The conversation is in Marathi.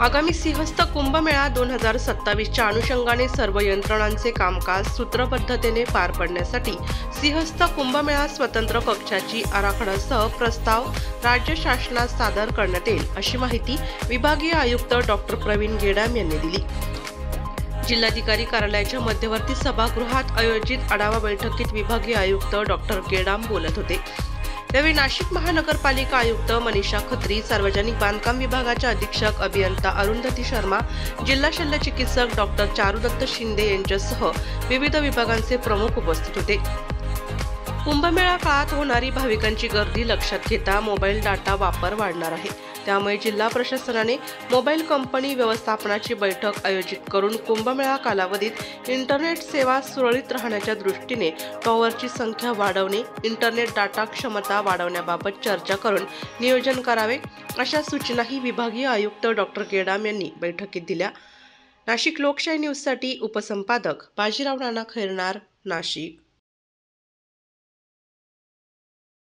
आगामी सिंहस्थ कुंभमेळा 2027च्या अनुषंगाने सर्व यंत्रणांचे कामकाज सूत्रबद्धतेने पार पडण्यासाठी सिंहस्थ कुंभमेळा स्वतंत्र कक्षाची आराखड्यासह प्रस्ताव राज्य शासनास सादर करण्यात येईल, अशी माहिती विभागीय आयुक्त डॉक्टर प्रवीण गेडाम यांनी दिली। जिल्हाधिकारी कार्यालयाच्या मध्यवर्ती सभागृहात आयोजित आढावा बैठकीत विभागीय आयुक्त डॉक्टर गेडाम बोलत होते। यावेळी नाशिक महानगरपालिका आयुक्त मनीषा खत्री, सार्वजनिक बांधकाम विभागाच्या अधीक्षक अभियंता अरुंधती शर्मा, जिल्हा शल्य चिकित्सक डॉक्टर चारुदत्त शिंदे यांच्यासह विविध विभागांचे प्रमुख उपस्थित होते। कुंभमेळा काळात होणारी भाविकांची गर्दी लक्षात घेता मोबाईल डाटा वापर वाढणार आहे। त्यामुळे जिल्हा प्रशासनाने मोबाईल कंपनी व्यवस्थापनाची बैठक आयोजित करून कुंभमेळा कालावधीत इंटरनेट सेवा सुरळीत राहण्याच्या दृष्टीने टॉवरची संख्या वाढवणे, इंटरनेट डाटा क्षमता वाढवण्याबाबत चर्चा करून नियोजन करावे, अशा सूचनाही विभागीय आयुक्त डॉक्टर गेडाम यांनी बैठकीत दिल्या। नाशिक लोकशाही न्यूजसाठी उपसंपादक बाजीराव नाना खैरनार, नाशिक।